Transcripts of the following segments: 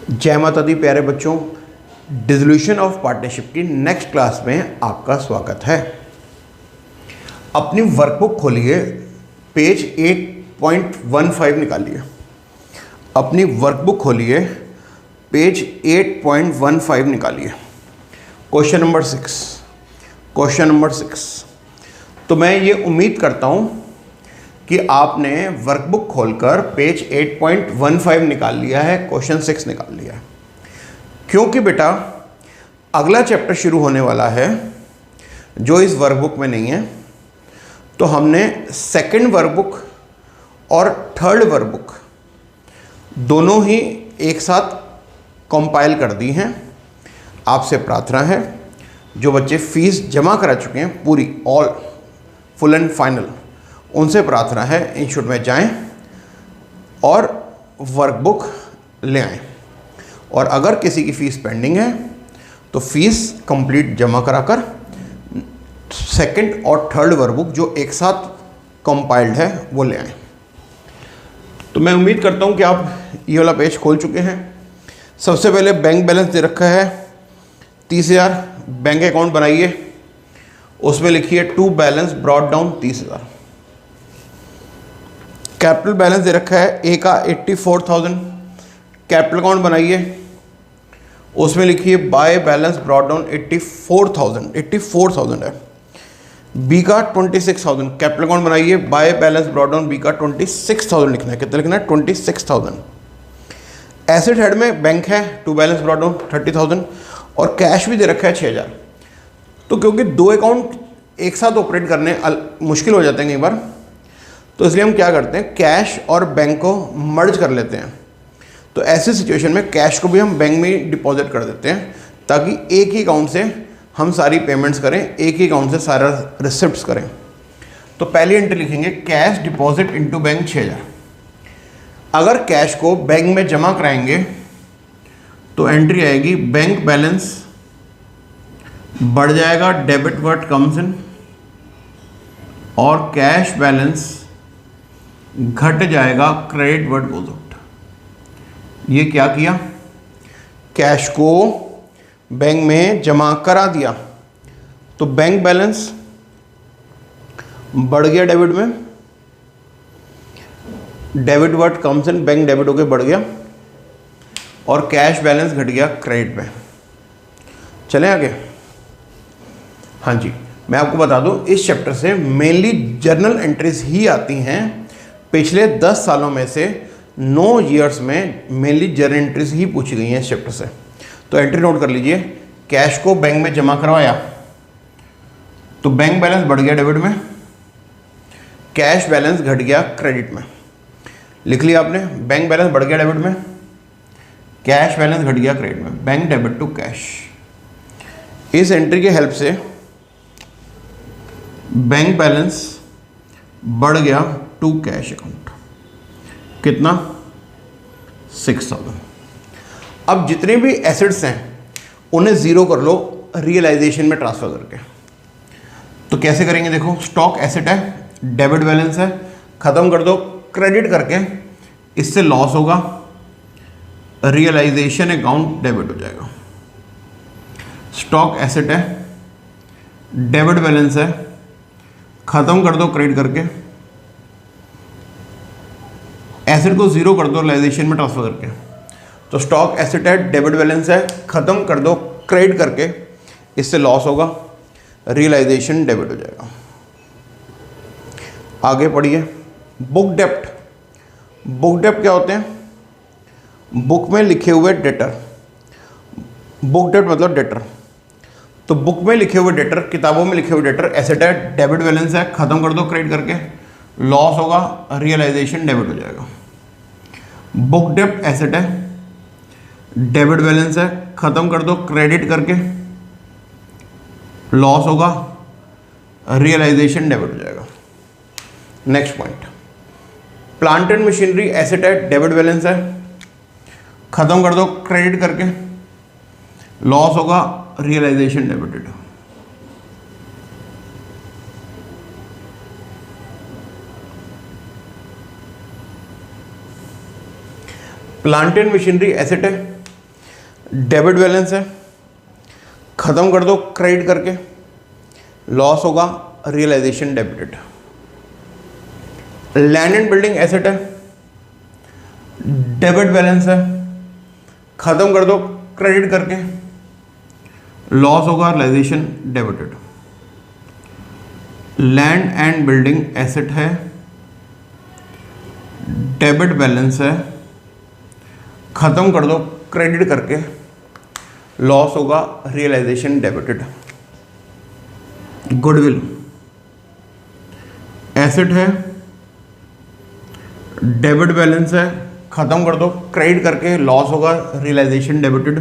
जय माता दी प्यारे बच्चों, डिसोल्यूशन ऑफ पार्टनरशिप की नेक्स्ट क्लास में आपका स्वागत है। अपनी वर्कबुक खोलिए, पेज 8.15 निकालिए। अपनी वर्कबुक खोलिए, पेज 8.15 निकालिए। Question number 6। तो मैं ये उम्मीद करता हूँ कि आपने वर्कबुक खोलकर पेज 8.15 निकाल लिया है, क्वेश्चन 6 निकाल लिया है। क्योंकि बेटा अगला चैप्टर शुरू होने वाला है जो इस वर्कबुक में नहीं है, तो हमने सेकंड वर्कबुक और थर्ड वर्कबुक दोनों ही एक साथ कंपाइल कर दी हैं। आपसे प्रार्थना है, जो बच्चे फीस जमा करा चुके हैं पूरी, ऑल फुल एंड फाइनल, उनसे प्रार्थना है इंस्टीट्यूट में जाएं और वर्कबुक ले आएं। और अगर किसी की फ़ीस पेंडिंग है तो फीस कंप्लीट जमा कराकर सेकंड और थर्ड वर्कबुक जो एक साथ कंपाइल्ड है वो ले आएं। तो मैं उम्मीद करता हूं कि आप ये वाला पेज खोल चुके हैं। सबसे पहले बैंक बैलेंस दे रखा है 30,000। बैंक अकाउंट बनाइए, उसमें लिखिए to balance brought down 30,000। Capital balance दे रखा है ए का 84,000। कैपिटल अकाउंट बनाइए, उसमें लिखिए बाय बैलेंस ब्रॉट डाउन 84,000 है। बी का 26,000। कैपिटल अकाउंट बनाइए, by balance brought down B का 26,000 लिखना है। कितना लिखना है? 26,000। एसेट हेड में बैंक है, टू बैलेंस ब्रॉट डाउन 30,000 और कैश भी दे रखा है 6,000। तो क्योंकि दो अकाउंट एक साथ ऑपरेट करने मुश्किल हो जाते हैं कई बार, तो इसलिए हम क्या करते हैं, कैश और बैंक को मर्ज कर लेते हैं। तो ऐसी सिचुएशन में कैश को भी हम बैंक में डिपॉजिट कर देते हैं, ताकि एक ही अकाउंट से हम सारी पेमेंट्स करें, एक ही अकाउंट से सारा रिसिप्ट्स करें। तो पहली एंट्री लिखेंगे कैश डिपॉजिट इनटू बैंक 6,000। अगर कैश को बैंक में जमा कराएंगे तो एंट्री आएगी बैंक बैलेंस बढ़ जाएगा, डेबिट वर्ड कम्स इन, और कैश बैलेंस घट जाएगा, क्रेडिट वर्ड गोज आउट। ये क्या किया, कैश को बैंक में जमा करा दिया तो बैंक बैलेंस बढ़ गया डेबिट में, debit what comes in, bank debit होके बढ़ गया, और कैश बैलेंस घट गया क्रेडिट में। चलें आगे। हाँ जी, मैं आपको बता दूं, इस चैप्टर से मेनली जर्नल एंट्रीज ही आती हैं। पिछले 10 सालों में से 9 ईयर्स में मेनली जर्नल एंट्रीज ही पूछी गई हैं इस चैप्टर से। तो एंट्री नोट कर लीजिए, कैश को बैंक में जमा करवाया तो बैंक बैलेंस बढ़ गया डेबिट में, कैश बैलेंस घट गया क्रेडिट में। लिख लिया आपने, बैंक बैलेंस बढ़ गया डेबिट में, कैश बैलेंस घट गया क्रेडिट में, बैंक डेबिट टू कैश। इस एंट्री के हेल्प से बैंक बैलेंस बढ़ गया टू कैश अकाउंट। कितना? 6,000। अब जितने भी एसेट्स हैं उन्हें ज़ीरो कर लो रियलाइजेशन में ट्रांसफ़र करके। तो कैसे करेंगे देखो, स्टॉक एसेट है, डेबिट बैलेंस है, ख़त्म कर दो क्रेडिट करके, इससे लॉस होगा, रियलाइजेशन अकाउंट डेबिट हो जाएगा। स्टॉक एसेट है, डेबिट बैलेंस है, ख़त्म कर दो क्रेडिट करके, एसेट को ज़ीरो कर दो रियलाइजेशन में ट्रांसफ़र करके। तो स्टॉक एसेट है, डेबिट बैलेंस है, ख़त्म कर दो क्रेडिट करके, इससे लॉस होगा, रियलाइजेशन डेबिट हो जाएगा। आगे पढ़िए, बुक डेप्ट। बुक डेप्ट क्या होते हैं? बुक में लिखे हुए डेटर। बुक डेप्ट मतलब डेटर। तो बुक में लिखे हुए डेटर, किताबों में लिखे हुए डेटर, एसेट है, डेबिट बैलेंस है, ख़त्म कर दो क्रेडिट करके, लॉस होगा, रियलाइजेशन डेबिट हो जाएगा। बुक डेप्ट एसेट है, डेबिट बैलेंस है, ख़त्म कर दो क्रेडिट करके, लॉस होगा, रियलाइजेशन डेबिट हो जाएगा। Next point, plant and machinery asset है, डेबिट बैलेंस है, ख़त्म कर दो क्रेडिट करके, लॉस होगा, realisation debited. Plant and machinery asset है, डेबिट बैलेंस है, ख़त्म कर दो क्रेडिट करके, लॉस होगा realisation debited. Land and building asset है, डेबिट बैलेंस है, ख़त्म कर दो क्रेडिट करके, लॉस होगा realisation debited. Land and building asset है, डेबिट बैलेंस है, ख़त्म कर दो क्रेडिट करके, लॉस होगा रियलाइजेशन डेबिटेड। गुडविल एसेट है, डेबिट बैलेंस है, ख़त्म कर दो क्रेडिट करके, लॉस होगा realisation debited.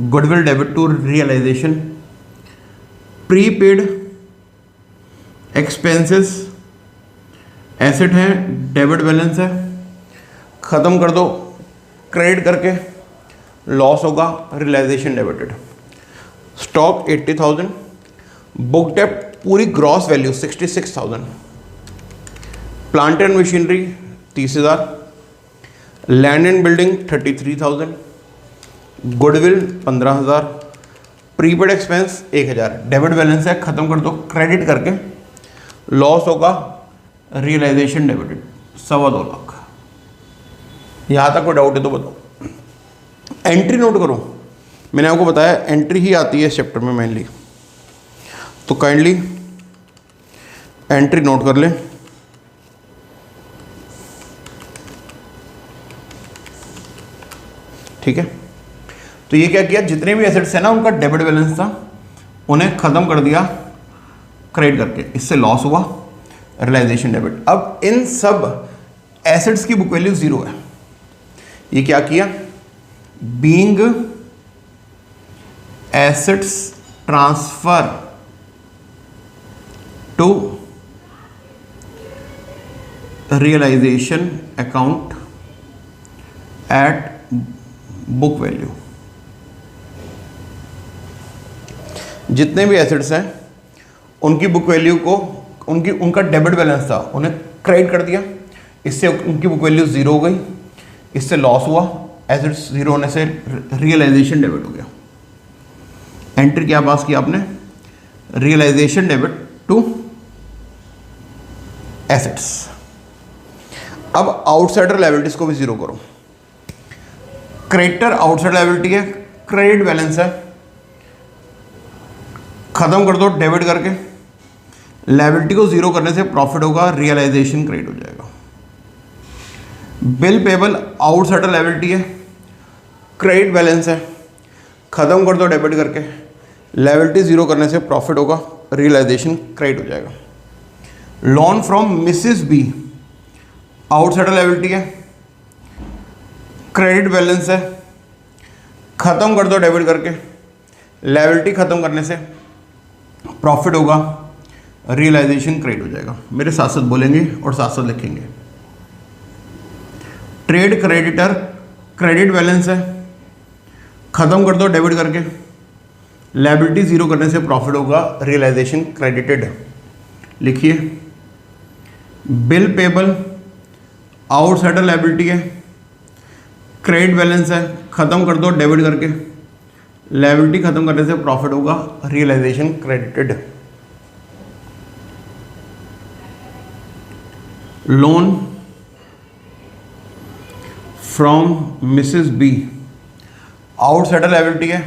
Goodwill debit to realisation. Prepaid expenses asset है, डेबिट बैलेंस है, ख़त्म कर दो क्रेडिट करके, लॉस होगा रियलाइजेशन डेबिटेड। स्टॉक 80,000, बुक डेप्ट पूरी gross value 66,000, plant and machinery 30,000, land and building 33,000, goodwill 15,000, prepaid expense 1,000, debit balance है, ख़त्म कर दो क्रेडिट करके, लॉस होगा रियलाइजेशन डेबिटेड 2.25 लाख। यहाँ तक कोई डाउट है तो बताओ। एंट्री नोट करो, मैंने आपको बताया एंट्री ही आती है इस चैप्टर में मेनली, तो काइंडली एंट्री नोट कर लें। ठीक है, तो ये क्या किया, जितने भी एसेट्स हैं ना उनका डेबिट बैलेंस था, उन्हें ख़त्म कर दिया क्रेडिट करके, इससे लॉस हुआ रियलाइजेशन डेबिट। अब इन सब एसेट्स की बुक वैल्यू 0 है। ये क्या किया, being assets transfer to realisation account at book value. जितने भी एसेट्स हैं उनकी बुक वैल्यू को, उनका डेबिट बैलेंस था, उन्हें क्रेडिट कर दिया, इससे उनकी बुक वैल्यू 0 हो गई, इससे लॉस हुआ, एसेट्स 0 होने से रियलाइजेशन डेबिट हो गया। एंट्री क्या पास किया आपने, रियलाइजेशन डेबिट टू एसेट्स। अब आउटसाइडर लायबिलिटीज को भी 0 करो। क्रेडिटर आउटसाइड लायबिलिटी है, क्रेडिट बैलेंस है, खत्म कर दो डेबिट करके, लायबिलिटी को 0 करने से प्रॉफिट होगा, रियलाइजेशन क्रेडिट हो जाएगा। बिल पेबल आउटसाइडर लायबिलिटी है, क्रेडिट बैलेंस है, खत्म कर दो डेबिट करके, लायबिलिटी 0 करने से प्रॉफिट होगा, रियलाइजेशन क्रेडिट हो जाएगा। Loan from Mrs B outsider liability है, क्रेडिट बैलेंस है, खत्म कर दो डेबिट करके, लायबिलिटी खत्म करने से प्रॉफिट होगा, रियलाइजेशन क्रेडिट हो जाएगा। मेरे साथ साथ बोलेंगे और साथ साथ लिखेंगे। ट्रेड क्रेडिटर क्रेडिट बैलेंस है, खत्म कर दो डेबिट करके, लायबिलिटी 0 करने से प्रॉफिट होगा, रियलाइजेशन क्रेडिटेड। लिखिए, बिल पेबल आउटसाइडर लायबिलिटी है, क्रेडिट बैलेंस है, खत्म कर दो डेबिट करके, लायबिलिटी खत्म करने से प्रॉफिट होगा, realisation credited. Loan from Mrs B outsider liability है,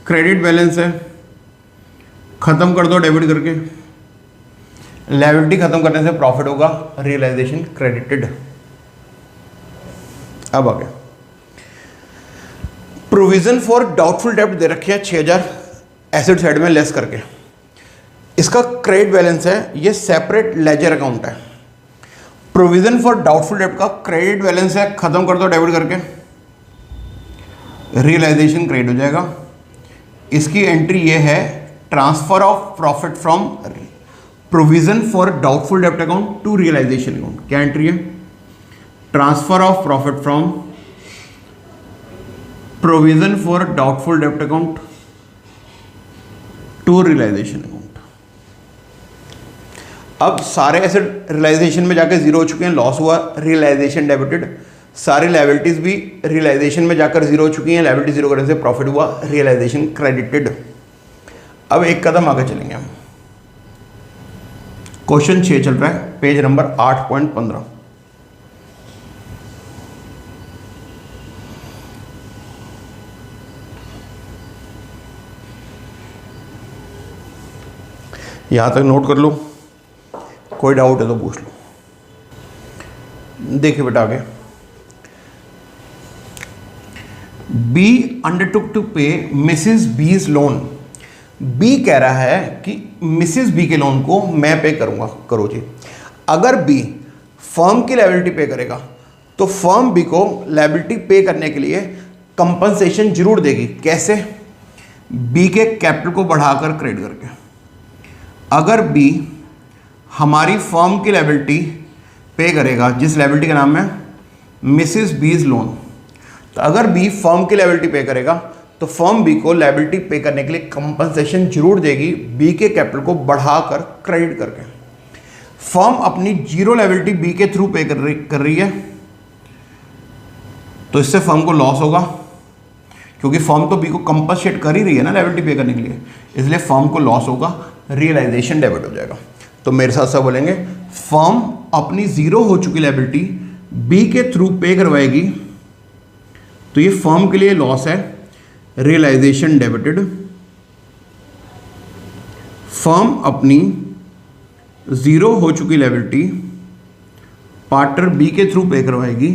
क्रेडिट बैलेंस है, खत्म कर दो डेबिट करके, लायबिलिटी खत्म करने से प्रॉफिट होगा, रियलाइजेशन क्रेडिटेड। अब आ गया प्रोविजन फॉर डाउटफुल डेब्ट दे रखी है 6,000 एसेट साइड में लेस करके, इसका क्रेडिट बैलेंस है, ये सेपरेट लेजर अकाउंट है। प्रोविजन फॉर डाउटफुल डेब्ट का क्रेडिट बैलेंस है, खत्म कर दो डेबिट करके, रियलाइजेशन क्रेडिट हो जाएगा। इसकी एंट्री ये है, transfer of profit from provision for doubtful डेब्ट अकाउंट टू रियलाइजेशन अकाउंट। क्या एंट्री है, transfer of profit from provision for doubtful डेब्ट अकाउंट टू रियलाइजेशन अकाउंट। अब सारे एसेट रियलाइजेशन में जाके 0 हो चुके हैं, लॉस हुआ, रियलाइजेशन डेबिटेड, सारी लायबिलिटीज भी रियलाइजेशन में जाकर जीरो हो चुकी हैं, लायबिलिटी जीरो करने से प्रॉफिट हुआ, रियलाइजेशन क्रेडिटेड। अब एक कदम आगे चलेंगे हम, क्वेश्चन 6 चल रहा है, पेज नंबर 8.15। यहां तक नोट कर लो, कोई डाउट है तो पूछ लो। देखिए बेटा आगे, बी अंडरटुक टू पे मिसिस बीज लोन। बी कह रहा है कि मिसिस बी के लोन को मैं पे करूंगा। करो जी, अगर बी फर्म की लायबिलिटी पे करेगा तो फर्म बी को लायबिलिटी पे करने के लिए कंपनसेशन जरूर देगी। कैसे? बी के कैपिटल को बढ़ाकर क्रेडिट करके। अगर बी हमारी फर्म की लायबिलिटी पे करेगा, जिस लायबिलिटी का नाम है मिसिस बीज लोन, तो अगर बी फर्म की लायबिलिटी पे करेगा तो फर्म बी को लायबिलिटी पे करने के लिए कंपनसेशन जरूर देगी, बी के कैपिटल को बढ़ाकर क्रेडिट करके। फर्म अपनी जीरो लायबिलिटी बी के थ्रू पे कर रही है, तो इससे फर्म को लॉस होगा, क्योंकि फर्म तो बी को कंपनसेट कर ही रही है ना लायबिलिटी पे करने के लिए, इसलिए फर्म को लॉस होगा, रियलाइजेशन डेबिट हो जाएगा। तो मेरे साथ सब बोलेंगे, फर्म अपनी जीरो हो चुकी लायबिलिटी बी के थ्रू पे करवाएगी, तो ये फर्म के लिए लॉस है, रियलाइजेशन डेबिटेड। फर्म अपनी जीरो हो चुकी लायबिलिटी पार्टनर बी के थ्रू पे करवाएगी,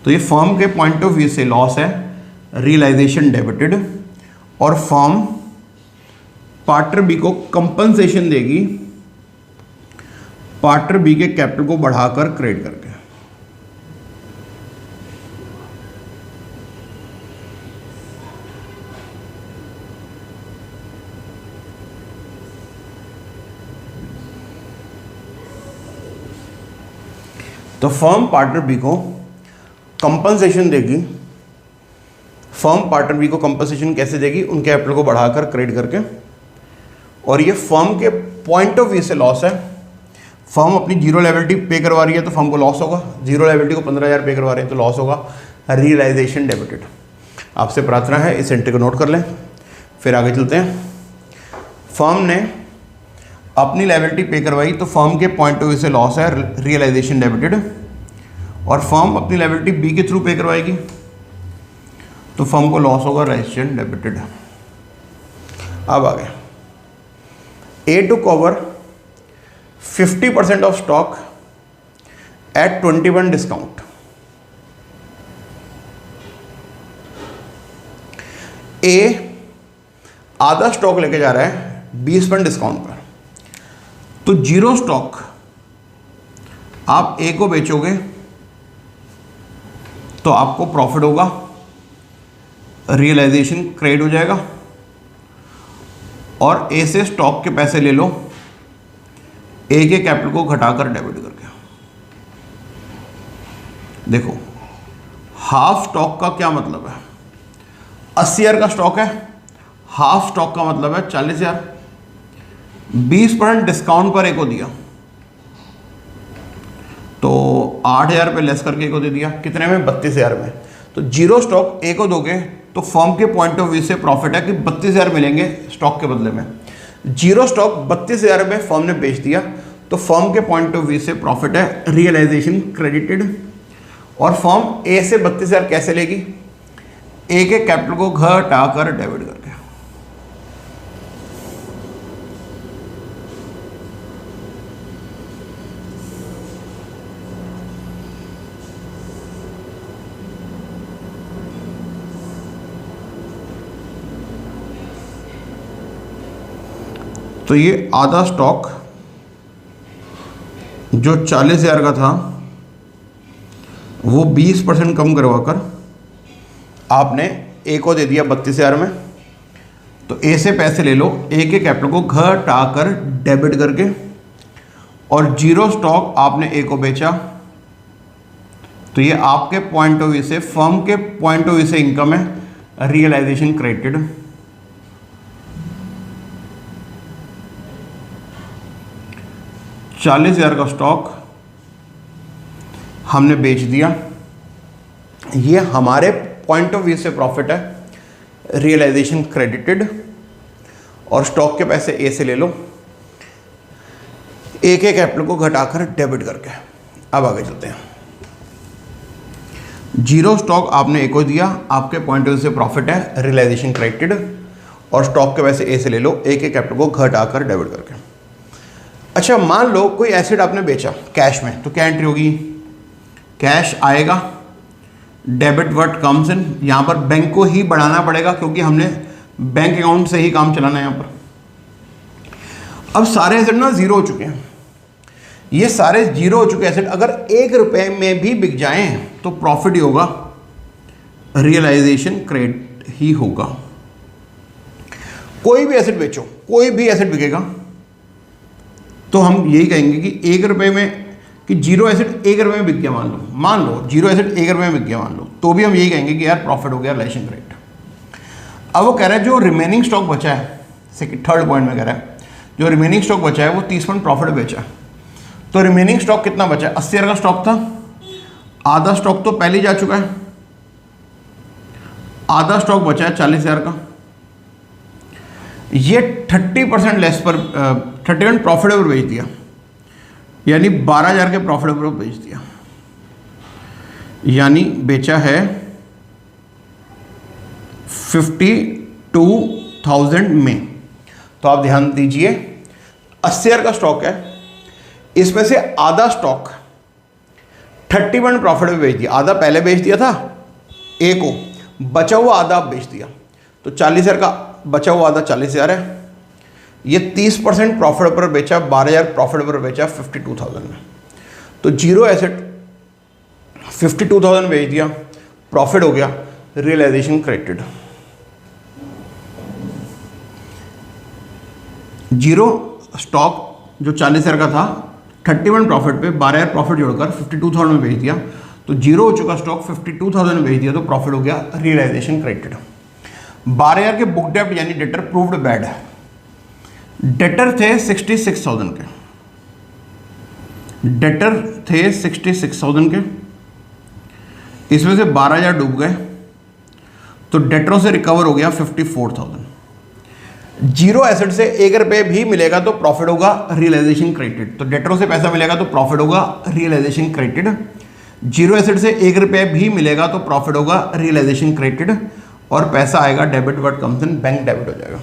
तो ये फर्म के पॉइंट ऑफ व्यू से लॉस है, रियलाइजेशन डेबिटेड। और फर्म पार्टनर बी को कंपनसेशन देगी, पार्टनर बी के कैपिटल को बढ़ाकर क्रेडिट करके। तो फर्म पार्टनर बी को कंपनसेशन देगी, फर्म पार्टनर बी को कंपनसेशन कैसे देगी? उनके कैपिटल को बढ़ाकर क्रेडिट करके। और ये फर्म के पॉइंट ऑफ व्यू से लॉस है, फर्म अपनी जीरो लायबिलिटी पे करवा रही है तो फर्म को लॉस होगा, जीरो लायबिलिटी को 15,000 पे करवा रहे हैं तो लॉस होगा, रियलाइजेशन डेबिटेड। आपसे प्रार्थना है इस एंट्री को नोट कर लें, फिर आगे चलते हैं। फर्म ने अपनी लायबिलिटी पे करवाई तो फर्म के पॉइंट ऑफ व्यू से लॉस है, रियलाइजेशन डेबिटेड। और फर्म अपनी लायबिलिटी बी के थ्रू पे करवाएगी तो फर्म को लॉस होगा, रियलाइजेशन डेबिटेड। अब आगे, A to cover 50% of stock at 21 discount. A आधा स्टॉक लेके जा रहा है 20% डिस्काउंट पर, तो जीरो स्टॉक आप ए को बेचोगे तो आपको प्रॉफिट होगा, रियलाइजेशन क्रेडिट हो जाएगा। और ए से स्टॉक के पैसे ले लो, ए के कैपिटल को घटाकर डेबिट करके। देखो, हाफ स्टॉक का क्या मतलब है? 80,000 का स्टॉक है, हाफ स्टॉक का मतलब है 40,000। 20% डिस्काउंट पर ए को दिया तो 8,000 पे लेस करके ए को दे दिया, कितने में? 32,000 में। तो जीरो स्टॉक ए को दोगे तो फर्म के पॉइंट ऑफ व्यू से प्रॉफिट है कि 32,000 मिलेंगे स्टॉक के बदले में। जीरो स्टॉक 32,000 में फर्म ने बेच दिया तो फर्म के पॉइंट ऑफ व्यू से प्रॉफिट है, रियलाइजेशन क्रेडिटेड। और फर्म ए से 32,000 कैसे लेगी? ए के कैपिटल को घटाकर डेबिट करके। तो ये आधा स्टॉक जो 40,000 का था वो 20% कम करवाकर आपने ए को दे दिया 32,000 में। तो ए से पैसे ले लो, ए के कैपिटल को घटाकर डेबिट करके। और जीरो स्टॉक आपने ए को बेचा तो ये आपके पॉइंट ऑफ व्यू से, फर्म के पॉइंट ऑफ व्यू से इनकम है, रियलाइजेशन क्रेडिटेड। 40,000 का स्टॉक, हमने बेच दिया, ये हमारे पॉइंट ऑफ व्यू से प्रॉफिट है, रियलाइजेशन क्रेडिटेड, और स्टॉक के पैसे ए से ले लो, ए के कैपिटल को घटाकर डेबिट करके। अब आगे चलते हैं। जीरो स्टॉक आपने ए को दिया, आपके पॉइंट ऑफ व्यू से प्रॉफिट है, रियलाइजेशन क्रेडिटेड, और स्टॉक के पैसे ए से ले लो, ए के कैपिटल को घटाकर डेबिट करके। अच्छा, मान लो कोई एसेट आपने बेचा कैश में, तो क्या एंट्री होगी? कैश आएगा, डेबिट वर्ड कम्स इन, यहाँ पर बैंक को ही बढ़ाना पड़ेगा क्योंकि हमने बैंक अकाउंट से ही काम चलाना है यहाँ पर। अब सारे एसेट ना जीरो हो चुके हैं, ये सारे जीरो हो चुके एसेट अगर 1 रुपए में भी बिक जाएं तो प्रॉफिट ही होगा, रियलाइजेशन क्रेडिट ही होगा। कोई भी एसेट बेचो, कोई भी एसेट बिकेगा तो हम यही कहेंगे कि 1 रुपए में, कि जीरो एसेट 1 रुपए में बिक गया, मान लो जीरो एसेट 1 रुपए में बिक गया मान लो, तो भी हम यही कहेंगे कि यार प्रॉफिट हो गया, रियलाइजेशन क्रेडिट। अब वो कह रहा है जो रिमेनिंग स्टॉक बचा है, थर्ड पॉइंट में कह रहा है जो रिमेनिंग स्टॉक बचा है वो 30% प्रॉफिट बेचा है। तो रिमेनिंग स्टॉक कितना बचा है? 80,000 का स्टॉक था, आधा स्टॉक तो पहले ही जा चुका है, आधा स्टॉक बचा है 40,000 का। ये 30% लेस पर 30% प्रॉफिट पर बेच दिया, यानी 12,000 के प्रॉफिट पर बेच दिया, यानी बेचा है 52,000 में। तो आप ध्यान दीजिए, 80,000 का स्टॉक है, इसमें से आधा स्टॉक 30% प्रॉफिट में बेच दिया, आधा पहले बेच दिया था ए को, बचा हुआ आधा आप बेच दिया, तो 40,000 का बचा हुआ आधा 40,000 है। ये 30% प्रॉफिट पर बेचा, 12,000 प्रॉफिट पर बेचा 52,000 में। तो जीरो एसेट 52,000 बेच दिया, प्रॉफिट हो गया, रियलाइजेशन क्रेडिटेड। जीरो स्टॉक जो 40,000 का था 31 प्रॉफिट पे 12,000 प्रॉफिट जोड़कर 52,000 में बेच दिया, तो जीरो हो चुका स्टॉक 52,000 में बेच दिया, तो प्रॉफिट हो गया, रियलाइजेशन क्रेडिटेड। 12,000 के बुक डेप्ट यानी डेटर प्रूव्ड बैड है, डेटर थे 66,000 के, डेटर थे 66,000 के, इसमें से 12,000 डूब गए, तो डेटरों से रिकवर हो गया 54,000। जीरो एसेट से 1 रुपये भी मिलेगा तो प्रॉफिट होगा, रियलाइजेशन क्रेडिटेड। तो डेटरों से पैसा मिलेगा तो प्रॉफिट होगा, रियलाइजेशन क्रेडिटेड। जीरो एसेट से 1 रुपये भी मिलेगा तो प्रॉफिट होगा, रियलाइजेशन क्रेडिटेड, और पैसा आएगा debit what comes in, bank debit हो जाएगा।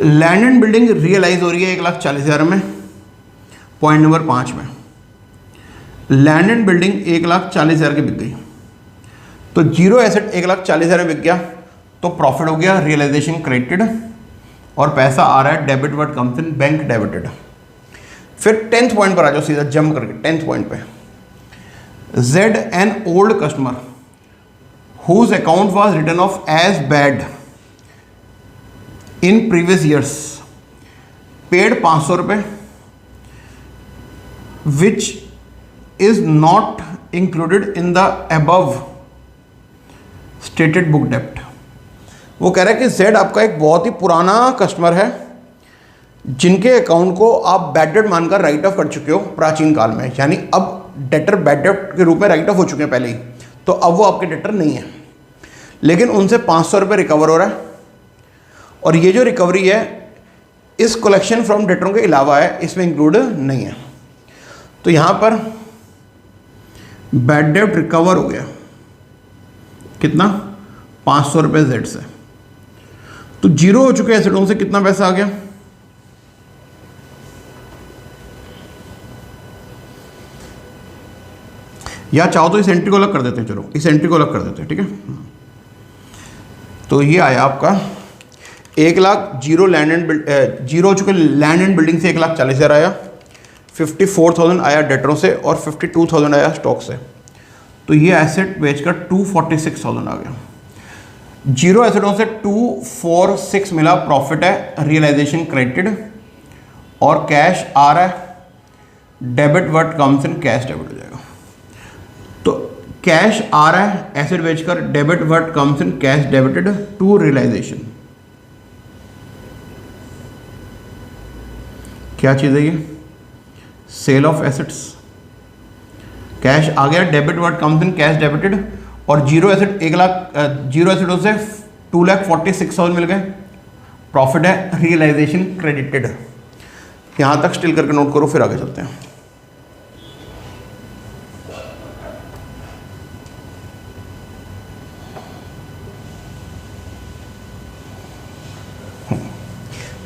लैंड एंड बिल्डिंग रियलाइज हो रही है 1,40,000 में, पॉइंट नंबर 5 में लैंड एंड बिल्डिंग 1,40,000 की बिक गई, तो जीरो एसेट 1,40,000 में बिक गया तो प्रॉफिट हो गया, रियलाइजेशन क्रेडिटेड, और पैसा आ रहा है debit what comes in, bank debited. फिर 10th पॉइंट पर आ जाओ, सीधा जंप करके 10th पॉइंट पे। Z an old customer whose account was written off as bad in previous years paid 500 रुपये which is not included in the above stated book डेप्ट। वो कह रहा है कि जेड आपका एक बहुत ही पुराना कस्टमर है जिनके अकाउंट को आप बैड डेट मानकर राइट ऑफ कर चुके हो प्राचीन काल में, यानी अब डेटर बैड डेट के रूप में राइट ऑफ हो चुके हैं पहले ही, तो अब वो आपके डेटर नहीं है, लेकिन उनसे 500 रुपये रिकवर हो रहा है, और ये जो रिकवरी है इस कलेक्शन फ्रॉम डेटरों के अलावा है, इसमें इंक्लूड नहीं है। तो यहाँ पर बैड डेट रिकवर हो गया कितना, 500 रुपये जेड से, तो जीरो हो चुके एसेटों से कितना पैसा आ गया, या चाहो तो इस एंट्री को अलग कर देते हैं, चलो इस एंट्री को अलग कर देते हैं, ठीक है। तो ये आया आपका 1,00,000 जीरो लैंड एंड जीरो हो चुके लैंड एंड बिल्डिंग से 1,40,000 आया, 54,000 आया डेटरों से, और 52,000 आया स्टॉक से, तो ये एसेट बेचकर 246,000 आ गया। जीरो एसेटों से 246 मिला, प्रॉफिट है, रियलाइजेशन क्रेडिटेड, और कैश आ रहा है, debit what comes in, cash debit हो जाएगा। तो कैश आ रहा है एसेट बेचकर, debit what comes in, cash debited to realisation. क्या चीज़ है ये, सेल ऑफ एसेट्स, कैश आ गया, debit what comes in cash debited, और जीरो एसेट 1,00,000, जीरो एसेटों से 2,46,000 मिल गए, प्रॉफिट है रियलाइजेशन क्रेडिटेड। यहां तक स्टिल करके नोट करो, फिर आगे चलते हैं।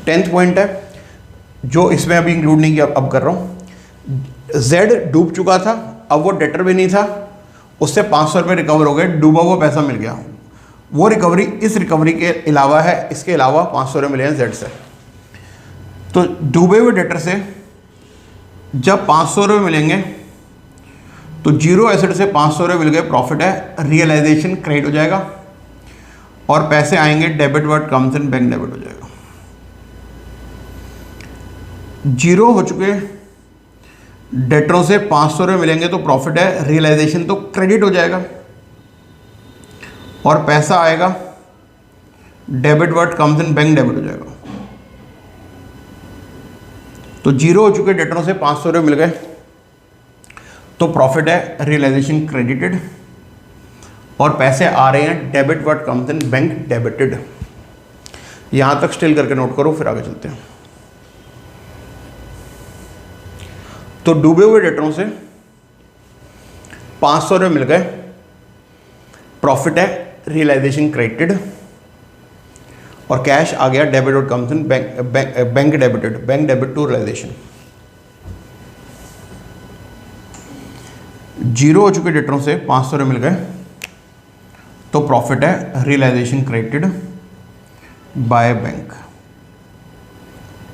टेंथ पॉइंट है जो इसमें अभी इंक्लूड नहीं किया, अब कर रहा हूं। जेड डूब चुका था, अब वो डेटर भी नहीं था, उससे 500 रुपये रिकवर हो गए, डूबा हुआ पैसा मिल गया। वो रिकवरी इस रिकवरी के अलावा है, इसके अलावा 500 रुपये मिले हैं जेड से। तो डूबे हुए डेटर से जब 500 रुपये मिलेंगे तो जीरो एसेट से 500 रुपये मिल गए, प्रॉफिट है रियलाइजेशन क्रेडिट हो जाएगा, और पैसे आएंगे debit what comes in bank debit हो जाएगा। जीरो हो चुके डेटरों से 500 रुपये मिलेंगे तो प्रॉफिट है रियलाइजेशन तो क्रेडिट हो जाएगा, और पैसा आएगा debit what comes in bank debit हो जाएगा। तो जीरो हो चुके डेटरों से 500 रुपये मिल गए तो प्रॉफिट है रियलाइजेशन क्रेडिटेड, और पैसे आ रहे हैं debit what comes in bank debited. यहां तक स्टिल करके नोट करो, फिर आगे चलते हैं। तो डूबे हुए डेटरों से 500 रुपये मिल गए, प्रॉफिट है रियलाइजेशन क्रेडिटेड, और कैश आ गया debit what comes in bank debited, bank debit to realisation. Zero हो चुके डेटरों से 500 रुपये मिल गए तो प्रॉफिट है रियलाइजेशन क्रेडिटेड बाय बैंक।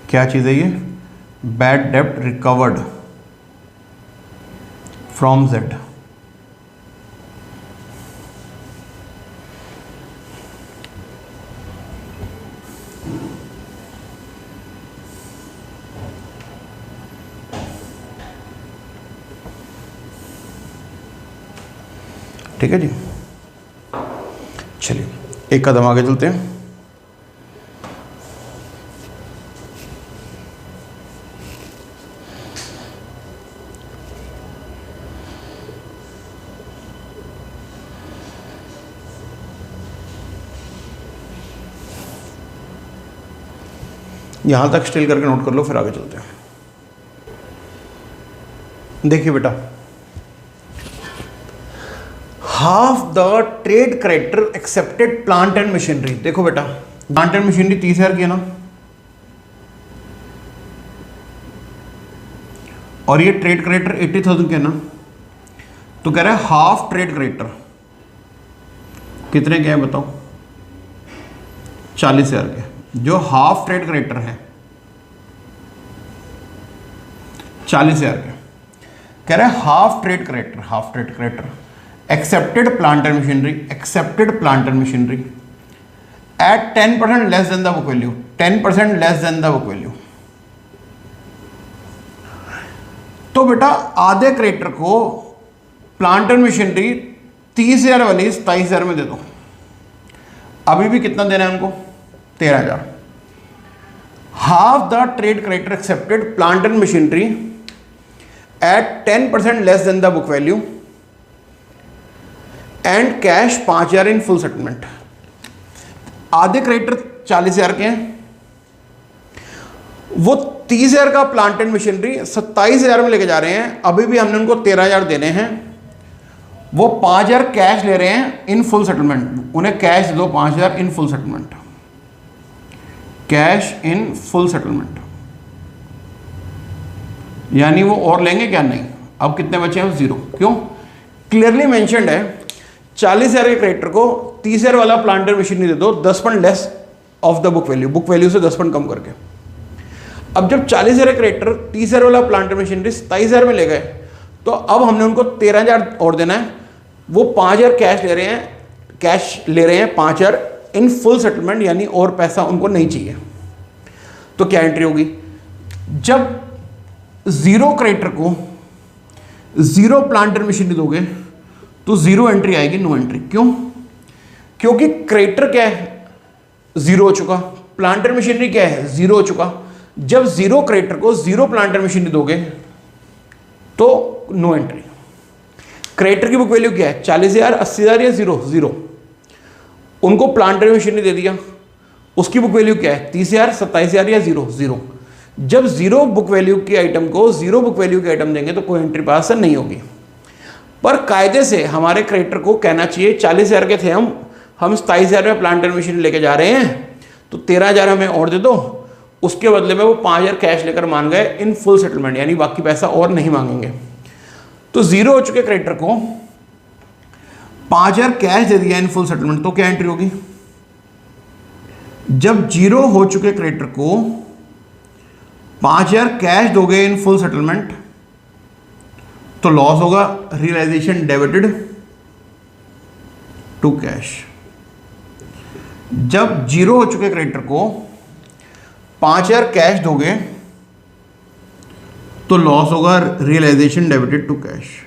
क्या चीज़ है ये? बैड डेब्ट रिकवर्ड फ्रॉम जेड। ठीक है जी, चलिए एक कदम आगे चलते हैं। यहां तक स्टिल करके नोट कर लो, फिर आगे चलते हैं। देखिए बेटा, half the trade creditor accepted plant and machinery. देखो बेटा, प्लांट एंड मशीनरी 30,000 की है ना, और ये ट्रेड क्रेडिटर 80,000 के है ना, तो कह रहा है हाफ ट्रेड क्रेडिटर कितने के हैं बताओ? 40,000 के। जो हाफ ट्रेड क्रेडिटर है 40,000 के, कह रहा है half trade creditor accepted plant and machinery, accepted plant and machinery at 10% less than the book value, 10% less than the book value. तो बेटा आधे क्रेडिटर को प्लांट एंड मशीनरी 30,000 वाली 27,000 में दे दो। अभी भी कितना देना है उनको? 13,000। Half the trade creditor accepted plant and machinery at 10% less than the book value and cash 5,000 in full settlement. आधे क्रेडिटर 40,000 के हैं, वो 30,000 का प्लांट एंड मशीनरी 27,000 में लेके जा रहे हैं, अभी भी हमने उनको 13,000 देने हैं, वो 5,000 कैश ले रहे हैं इन फुल सेटलमेंट। उन्हें कैश दो 5,000 इन full settlement, cash in full settlement, यानी वो और लेंगे क्या? नहीं। अब कितने बचे हैं? 0। क्यों? क्लियरली मेंशन्ड है 40,000 के क्रेडिटर को 30,000 वाला प्लांट एंड मशीनरी दे दो 10% less of the book value, book value से 10% कम करके। अब जब 40,000 क्रेडिटर 30,000 वाला प्लांट एंड मशीनरी 27,000 में ले गए, तो अब हमने उनको 13,000 और देना है। वो 5,000 कैश ले रहे हैं 5,000 इन फुल सेटलमेंट, यानी और पैसा उनको नहीं चाहिए। तो क्या एंट्री होगी? जब 0 क्रेडिटर को 0 प्लांट एंड मशीनरी दोगे तो 0 एंट्री आएगी, नो एंट्री। क्यों? क्योंकि क्रेडिटर क्या है? 0 हो चुका, प्लांट एंड मशीनरी क्या है? 0 हो चुका। जब 0 क्रेडिटर को 0 प्लांट एंड मशीनरी दोगे तो नो एंट्री। क्रेडिटर की बुक वैल्यू क्या है, 40,000, 80,000 या जीरो जीरो। उनको प्लांट एंड मशीनरी दे दिया, उसकी बुक वैल्यू क्या है, 30,000, 27,000 या जीरो जीरो। जब जीरो बुक वैल्यू की आइटम को जीरो बुक वैल्यू की आइटम देंगे तो कोई एंट्री पास नहीं होगी। पर कायदे से हमारे क्रेडिटर को कहना चाहिए 40,000 के थे हम 27,000 में प्लांट एंड मशीनरी लेके जा रहे हैं, तो 13,000 हमें और दे दो। उसके बदले में वो 5,000 कैश लेकर मान गए इन फुल सेटलमेंट, यानी बाकी पैसा और नहीं मांगेंगे। तो जीरो हो चुके क्रेडिटर को 5,000 कैश दे दिया इन फुल सेटलमेंट, तो क्या एंट्री होगी, जब जीरो हो चुके क्रेडिटर को 5,000 कैश दोगे इन फुल सेटलमेंट तो लॉस होगा, रियलाइजेशन डेबिटेड टू कैश। जब जीरो हो चुके क्रेडिटर को 5,000 कैश दोगे तो लॉस होगा, रियलाइजेशन डेबिटेड टू कैश।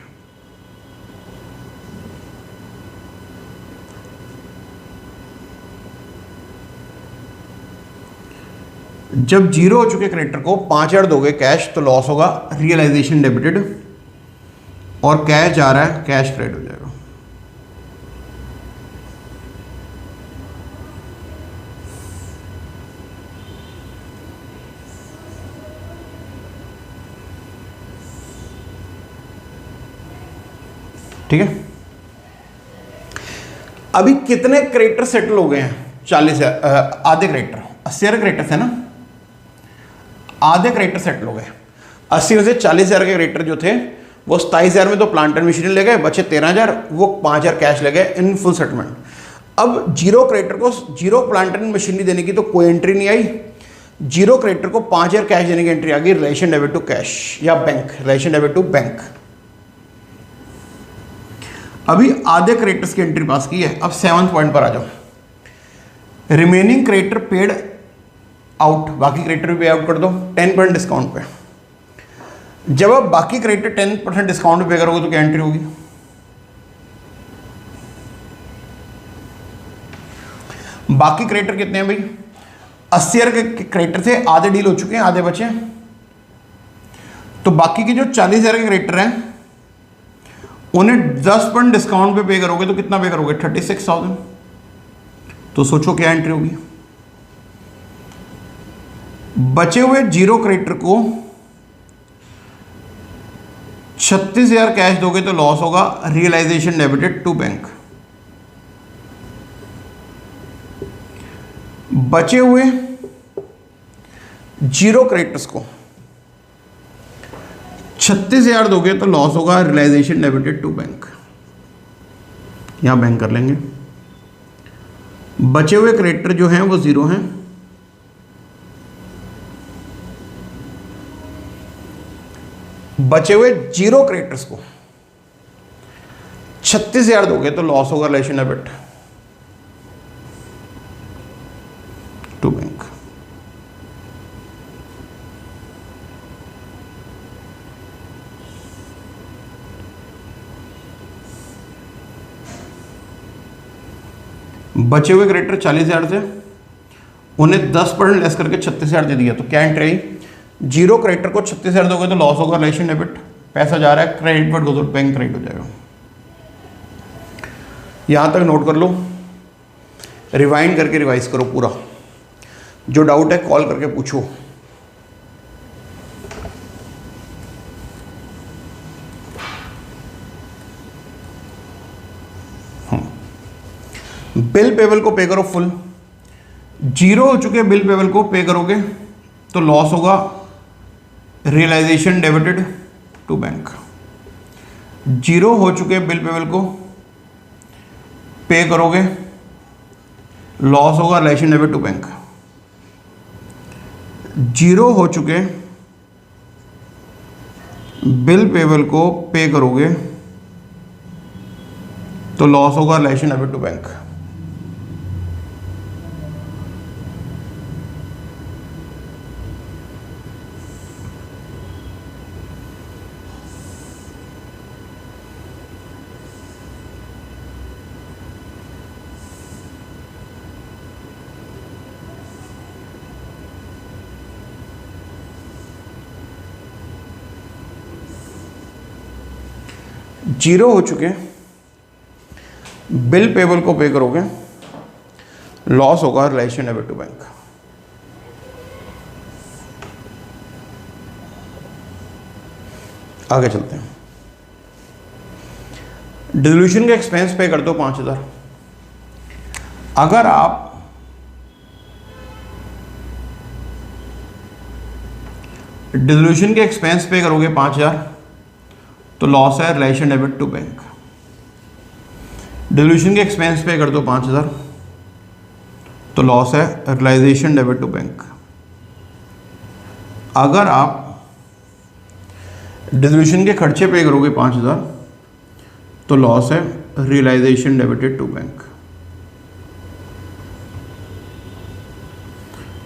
जब जीरो हो चुके क्रेडिटर को 5,000 दोगे कैश तो लॉस होगा, रियलाइजेशन डेबिटेड, और कैश जा रहा है, कैश क्रेडिट हो जाएगा। ठीक है, अभी कितने क्रेडिटर सेटल हो गए हैं, 40,000, आधे क्रेडिटर, 80,000 क्रेडिटर थे ना, आधे क्रेडिटर सेटल हो गए। 80 में से 40,000 के क्रेडिटर जो थे वो 27,000 में तो प्लांट एंड मशीनरी ले गए, बचे 13,000, वो 5,000 कैश ले गए इन फुल सेटलमेंट। अब जीरो क्रेडिटर को जीरो प्लांट एंड मशीनरी देने की तो कोई एंट्री नहीं आई, जीरो क्रेडिटर को 5,000 कैश देने की एंट्री आ गई, रिलेशन डेबिट टू कैश या bank, realisation debit to bank. अभी आधे क्रेडिटर्स की एंट्री पास की है। अब 7th पॉइंट पर आ जाओ, रिमेनिंग क्रेडिटर पेड आउट, बाकी क्रेडिटर भी पे आउट कर दो 10% डिस्काउंट पे। जब आप बाकी क्रेडिटर 10% डिस्काउंट पे करोगे तो क्या एंट्री होगी, बाकी क्रेडिटर कितने हैं भाई, 80,000 के क्रेडिटर थे, आधे डील हो चुके हैं, आधे बचे हैं, तो बाकी के जो 40,000 के क्रेडिटर हैं उन्हें 10% डिस्काउंट पे करोगे तो कितना पे करोगे, 36,000। तो सोचो क्या एंट्री होगी। बचे हुए जीरो क्रेडिटर को 36,000 कैश दोगे तो लॉस होगा, रियलाइजेशन डेबिटेड टू बैंक। बचे हुए जीरो क्रेडिटर्स को 36,000 दोगे तो लॉस होगा, रियलाइजेशन डेबिटेड टू बैंक। यहां बैंक कर लेंगे। बचे हुए क्रेडिटर जो हैं वो जीरो हैं, बचे हुए जीरो क्रेडिटर्स को 36,000 दोगे तो लॉस होगा, रिलेशन डेबिट टू बैंक। बचे हुए क्रेडिटर 40,000 थे, उन्हें 10% लेस करके 36,000 दे दिया, तो क्या एंट्री आई, जीरो क्रेडिटर को 36,000 दोगे तो लॉस होगा, रिलेशन डेबिट, पैसा जा रहा है, क्रेडिट पर तो बैंक क्रेडिट हो जाएगा। यहां तक नोट कर लो, रिवाइंड करके रिवाइज करो पूरा, जो डाउट है कॉल करके पूछो। बिल पेबल को पे करो फुल, जीरो हो चुके बिल पेबल को पे करोगे तो लॉस होगा, realisation debited to bank. Zero हो चुके बिल पेबल को पे करोगे, लॉस होगा, realisation debit to bank. Zero हो चुके बिल पेबल को पे करोगे तो लॉस होगा, realisation debit to bank. Zero हो चुके, बिल पेबल को पे करोगे, लॉस होगा रिलेशन डेबिट टू बैंक। आगे चलते हैं। डिसोल्यूशन के एक्सपेंस पे कर दो 5000। अगर आप डिसोल्यूशन के एक्सपेंस पे करोगे 5000 तो लॉस है realisation debit to bank. Dissolution के एक्सपेंस पे कर दो 5000 तो लॉस है रियलाइजेशन डेबिट टू बैंक। अगर आप डिसोल्यूशन के खर्चे पे करोगे 5000 तो लॉस है realisation debited to bank.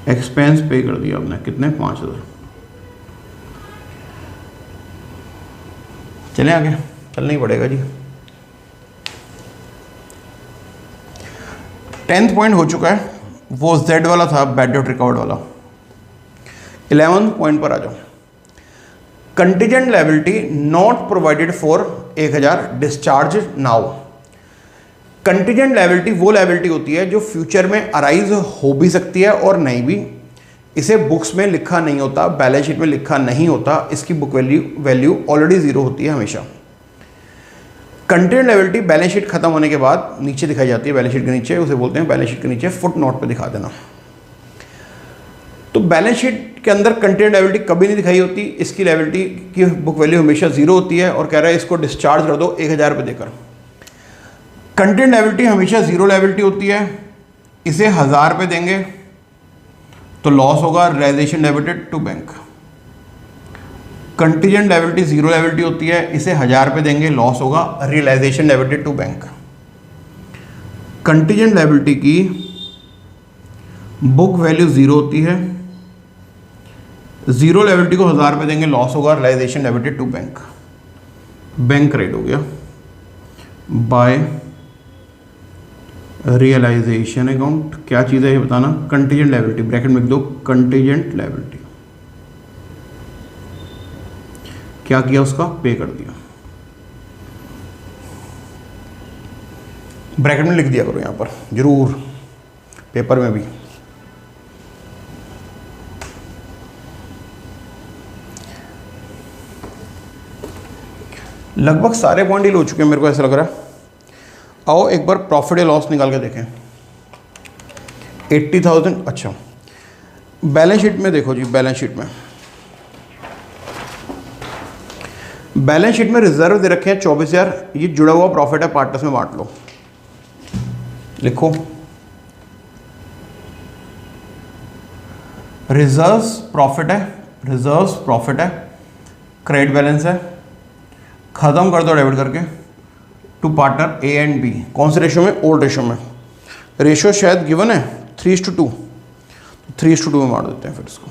Expense pay कर दिया आपने कितने, 5000। चलें आगे, चलना ही पड़ेगा जी। 10th पॉइंट हो चुका है, वो जेड वाला था, बैड डेट रिकवर्ड वाला। 11th पॉइंट पर आ जाओ। Contingent liability not provided for 1000 discharge now. Contingent liability वो लायबिलिटी होती है जो फ्यूचर में अराइज हो भी सकती है और नहीं भी। इसे बुक्स में लिखा नहीं होता, बैलेंस शीट में लिखा नहीं होता, इसकी बुक वैल्यू ऑलरेडी जीरो होती है हमेशा। कंटीजेंट लायबिलिटी बैलेंस शीट खत्म होने के बाद नीचे दिखाई जाती है, बैलेंस शीट के नीचे, उसे बोलते हैं बैलेंस शीट के नीचे फुट नोट पे दिखा देना। तो बैलेंस शीट के अंदर कंटीजेंट लायबिलिटी कभी नहीं दिखाई होती, इसकी लायबिलिटी की बुक वैल्यू हमेशा जीरो होती है और कह रहा है इसको डिस्चार्ज कर दो 1000 रुपये देकर। कंटीजेंट लायबिलिटी हमेशा जीरो लायबिलिटी होती है, इसे 1000 रुपये देंगे तो लॉस होगा realisation debited to bank. Contingent liability zero liability होती है, इसे 1000 रुपये देंगे, लॉस होगा realisation debited to bank. Contingent liability की बुक वैल्यू जीरो होती है, जीरो लायबिलिटी को 1000 रुपये देंगे, लॉस होगा realisation debited to bank. Bank credit हो गया बाय रियलाइजेशन अकाउंट। क्या चीज़ है ये बताना, कंटीजेंट लायबिलिटी, ब्रैकेट में लिख दो कंटीजेंट लायबिलिटी। क्या किया, उसका पे कर दिया, ब्रैकेट में लिख दिया करो यहां पर जरूर, पेपर में भी। लगभग सारे पॉइंट डील हो चुके हैं मेरे को ऐसा लग रहा है। आओ एक बार प्रॉफिट या लॉस निकाल के देखें। 80,000, अच्छा बैलेंस शीट में देखो जी, बैलेंस शीट में रिजर्व दे रखे हैं 24,000, ये जुड़ा हुआ प्रॉफिट है, पार्टनर्स में बांट लो। लिखो रिजर्व्स प्रॉफिट है, क्रेडिट बैलेंस है, खत्म कर दो डेबिट करके to partner A and B. कौन से रेशो में, ओल्ड रेशो में। रेशो शायद गिवन है 3:2, 3:2 में मार देते हैं फिर इसको।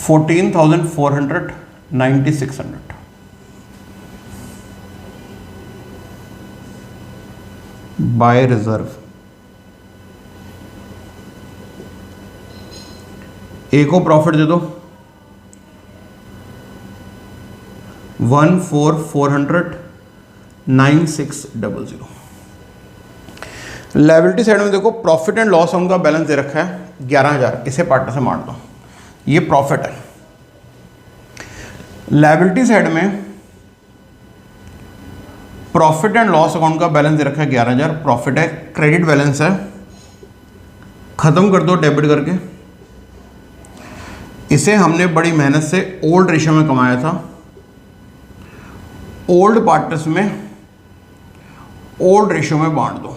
$14,400, 9,600 बाय रिजर्व। ए को प्रॉफिट दे दो 14,400, 9,600। लायबिलिटी साइड में देखो प्रॉफिट एंड लॉस अकाउंट का बैलेंस दे रखा है 11,000, इसे पार्टनर से मार दो, ये प्रॉफिट है। लायबिलिटी साइड में प्रॉफिट एंड लॉस अकाउंट का बैलेंस दे रखा है 11,000, प्रॉफिट है, क्रेडिट बैलेंस है, खत्म कर दो डेबिट करके। इसे हमने बड़ी मेहनत से ओल्ड रेशो में कमाया था, ओल्ड पार्टनर्स में ओल्ड रेशो में बांट दो।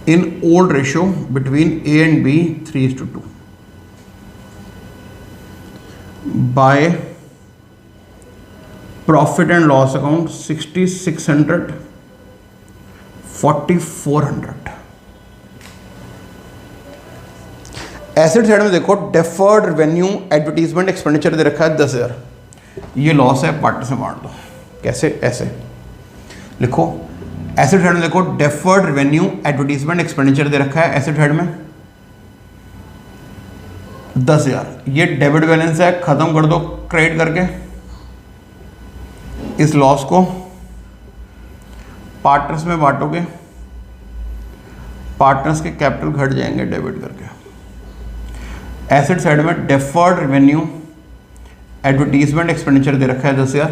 In old ratio between A and B 3:2 by profit and loss account 6,600, 4,400। Asset side में देखो डेफर्ड रेवेन्यू एडवर्टीजमेंट एक्सपेंडिचर दे रखा है 10,000, ये लॉस है, पार्टनर से मार दो। कैसे, ऐसे लिखो एसेट हेड में देखो डेफर्ड रेवेन्यू एडवर्टीजमेंट एक्सपेंडिचर दे रखा है एसेट हेड में 10,000। ये डेबिट बैलेंस है, खत्म कर दो क्रेडिट करके। इस लॉस को पार्टनर्स में बांटोगे, पार्टनर्स के कैपिटल घट जाएंगे डेबिट करके। एसेट साइड में डेफर्ड रेवेन्यू एडवर्टीजमेंट एक्सपेंडिचर दे रखा है 10,000,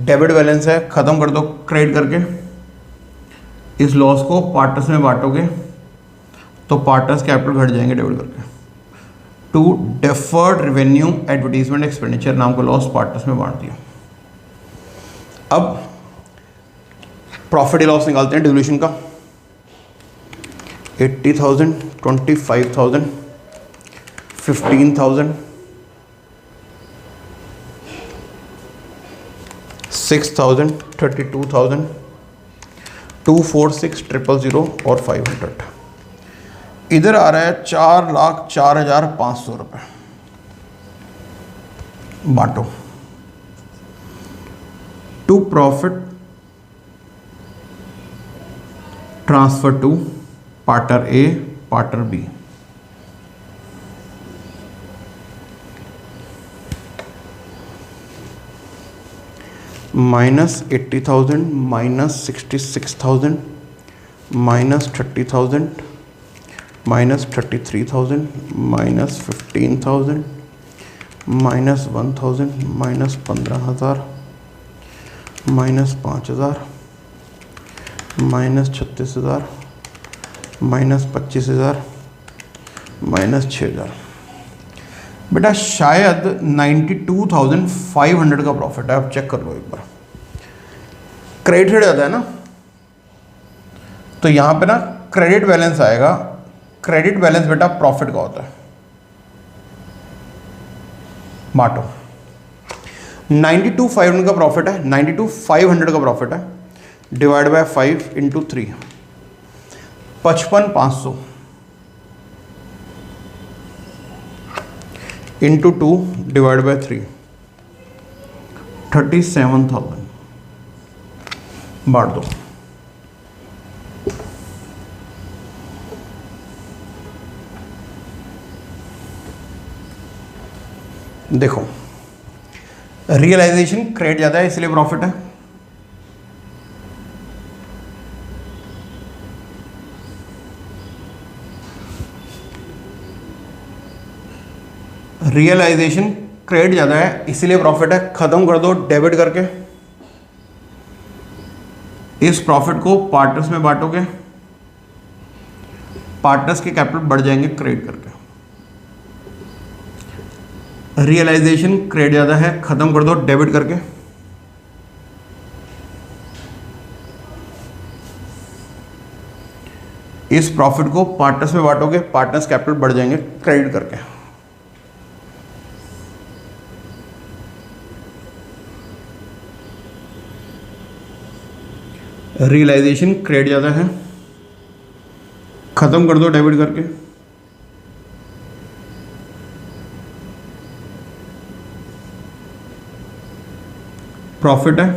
डेबिट बैलेंस है, खत्म कर दो क्रेडिट करके। इस लॉस को पार्टनर्स में बांटोगे तो पार्टनर्स कैपिटल घट जाएंगे डेबिट करके। To deferred revenue advertisement expenditure नाम का लॉस पार्टनर्स में बांट दिया। अब प्रॉफिट लॉस निकालते हैं डिल्यूशन का। 80,000, 25,000, 15,000, 6,000, 32,000, 246,000 और 500। इधर आ रहा है 4,04,500 रुपये। बांटो। To profit transfer to partner A, partner B. -80,000, -66,000, -30,000, -33,000, -15,000, -1,000, -15,000, -5,000, -36,000, -25,000, -6,000। बेटा शायद 92,500 का प्रॉफिट है। आप चेक कर लो एक बार। क्रेडिट हेड आता है ना, तो यहाँ पे ना क्रेडिट बैलेंस आएगा। क्रेडिट बैलेंस बेटा प्रॉफिट का होता है। बांटो। 92,500 का प्रॉफिट है, 92,500 का प्रॉफिट है, divide by 5 into 3, 55,500 into 2 divide by 3, 37,000। बांट दो। देखो रियलाइजेशन क्रेडिट ज़्यादा है इसलिए प्रॉफिट है। रियलाइजेशन क्रेडिट ज़्यादा है इसलिए प्रॉफिट है। खत्म कर दो डेबिट करके। इस प्रॉफिट को पार्टनर्स में बांटोगे, पार्टनर्स के कैपिटल बढ़ जाएंगे क्रेडिट करके। रियलाइजेशन क्रेडिट ज़्यादा है, खत्म कर दो डेबिट करके। इस प्रॉफिट को पार्टनर्स में बांटोगे, पार्टनर्स कैपिटल बढ़ जाएंगे क्रेडिट करके। रियलाइजेशन क्रेडिट ज़्यादा है, खत्म कर दो डेबिट करके। प्रॉफिट है,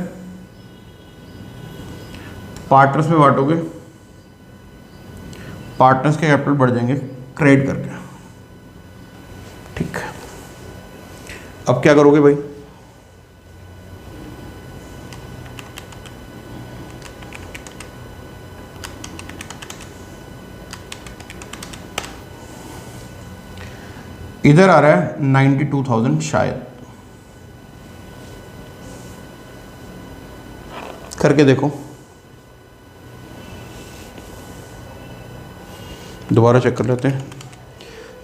पार्टनर्स में बांटोगे, पार्टनर्स के कैपिटल बढ़ जाएंगे क्रेडिट करके। ठीक है, अब क्या करोगे भाई? इधर आ रहा है 92,000 शायद। करके देखो, दोबारा चेक कर लेते हैं।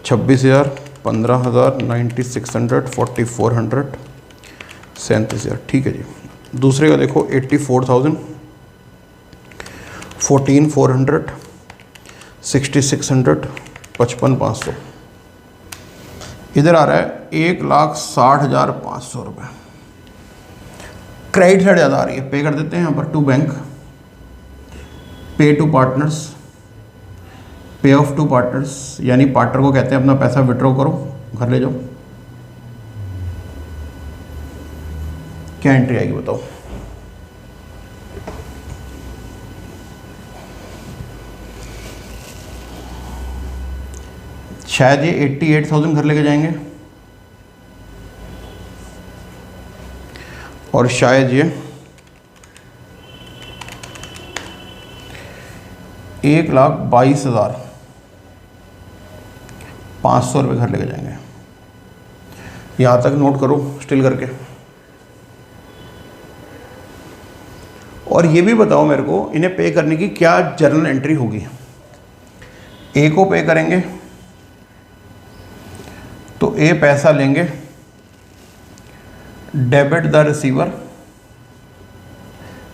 26,000, 15,000, 9600, 4400, 37,000। ठीक है जी। दूसरे का देखो 84,000, 14,400, 6,600, 55,500। इधर आ रहा है 1,60,500 रुपये। क्रेडिट साइड ज़्यादा आ रही है, पे कर देते हैं यहाँ पर। टू बैंक, पे टू पार्टनर्स, पे ऑफ टू पार्टनर्स, यानी पार्टनर को कहते हैं अपना पैसा विड्रॉ करो, घर ले जाओ। क्या एंट्री आएगी बताओ? शायद ये 88,000 घर लेके जाएंगे और शायद ये 1,22,500 रुपये घर लेके जाएंगे। यहाँ तक नोट करो स्टिल करके। और ये भी बताओ मेरे को इन्हें पे करने की क्या जर्नल एंट्री होगी। ए को पे करेंगे तो ए पैसा लेंगे, डेबिट द रिसीवर।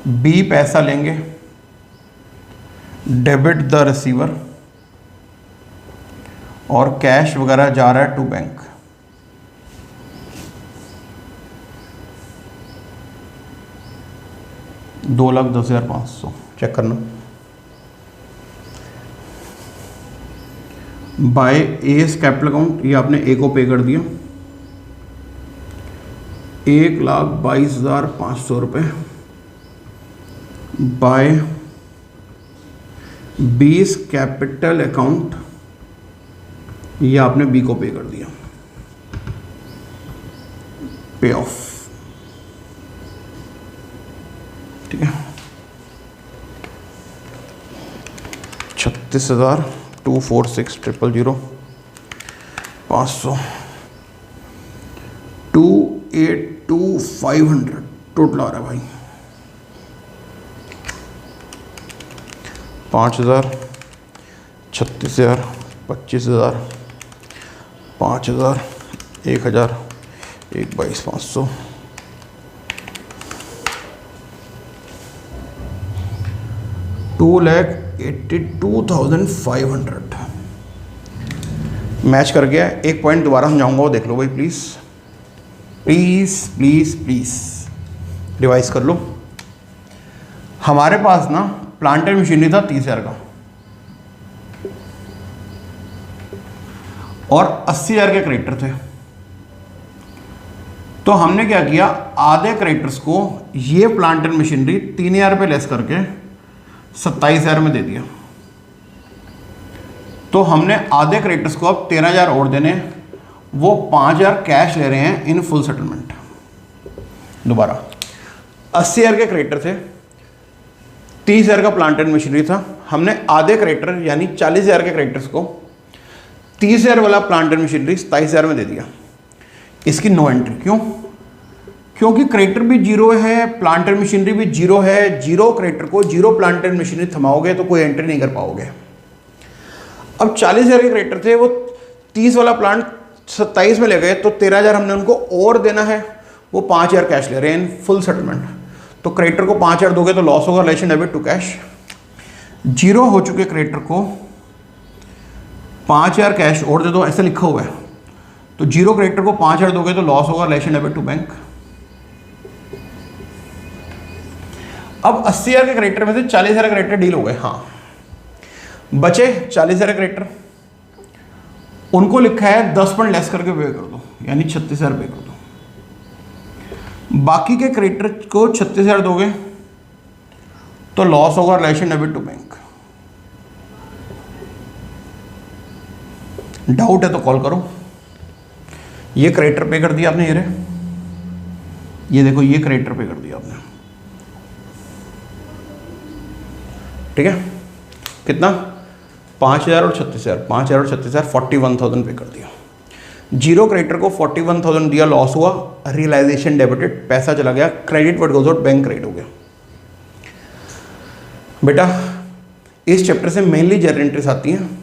बी पैसा लेंगे, डेबिट द रिसीवर। और कैश वगैरह जा रहा है टू बैंक। $2,10,500 चेक करना। बाय एस कैपिटल अकाउंट, ये आपने ए को पे कर दिया 1,22,500 रुपये। बाय बीस कैपिटल अकाउंट, ये आपने बी को पे कर दिया, पे ऑफ। ठीक है, 36,246,000 500 282,500 टोटल आ रहा है भाई। 5,000 36,000 25,000 5,000 1,000 1,22,500 2,82,500 मैच कर गया। एक पॉइंट दोबारा समझाऊंगा, वो देख लो भाई please please please please revise कर लो। हमारे पास ना प्लांट एंड मशीनरी था 30,000 का और 80,000 के क्रेडिटर थे। तो हमने क्या किया, आधे क्रेडिटर्स को ये प्लांट एंड मशीनरी 3,000 रुपये लेस करके 27,000 में दे दिया। तो हमने आधे क्रेडिटर्स को अब 13,000 और देने, वो 5,000 कैश ले रहे हैं इन फुल सेटलमेंट। दोबारा 80,000 के क्रेडिटर थे, 30,000 का प्लांट एंड मशीनरी था। हमने आधे क्रेडिटर यानी 40,000 के क्रेडिटर्स को 30,000 वाला प्लांट एंड मशीनरी 27,000 में दे दिया। इसकी नो एंट्री क्यों? क्योंकि क्रेडिटर भी जीरो है, प्लांट एंड मशीनरी भी जीरो है। जीरो क्रेडिटर को जीरो प्लांट एंड मशीनरी थमाओगे तो कोई एंट्री नहीं कर पाओगे। अब 40,000 के क्रेडिटर थे, वो 30 वाला प्लांट 27 में ले गए, तो 13,000 हमने उनको और देना है। वो 5,000 कैश ले रहे हैं इन फुल सेटलमेंट। तो क्रेडिटर को 5,000 दोगे तो लॉस होगा, realisation debit to cash. Zero हो चुके क्रेडिटर को 5,000 कैश और दे दो, ऐसा लिखा हुआ है। तो जीरो क्रेडिटर को 5,000 दोगे तो लॉस होगा, रिलेशन डेबिट टू बैंक। अब 80,000 के क्रेडिटर में से 40,000 क्रेडिटर डील हो गए। हाँ, बचे 40,000 क्रेडिटर, उनको लिखा है 10% लेस करके पे कर दो, यानी 36,000 पे कर दो। बाकी के क्रेडिटर को 36,000 दोगे तो लॉस होगा, realisation debit to bank. Doubt है तो कॉल करो। ये क्रेडिटर पे कर दिया आपने, ये देखो ये क्रेडिटर पे कर दिया आपने। ठीक है, कितना? 5,000 और 36,000, 5,000 और 36,000 41,000 पे कर दिया। जीरो क्रेडिटर को 41,000 दिया, लॉस हुआ, रियलाइजेशन डेबिटेड, पैसा चला गया, credit what goes out, bank credit हो गया। बेटा इस चैप्टर से मेनली जर्नल एंट्रीज आती हैं।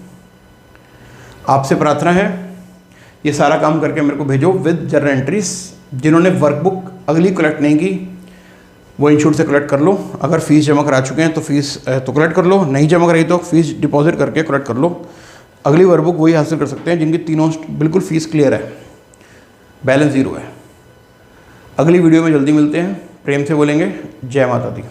आपसे प्रार्थना है ये सारा काम करके मेरे को भेजो विद जर्नल एंट्रीज। जिन्होंने वर्कबुक अगली कलेक्ट नहीं की वो इंस्टीट्यूट से कलेक्ट कर लो। अगर फीस जमा करा चुके हैं तो फीस तो कलेक्ट कर लो, नहीं जमा कराई तो फीस डिपॉजिट करके कलेक्ट कर लो। अगली वर्कबुक वही हासिल कर सकते हैं जिनकी तीनों बिल्कुल फीस क्लियर है, बैलेंस ज़ीरो है। अगली वीडियो में जल्दी मिलते हैं। प्रेम से बोलेंगे जय माता दी।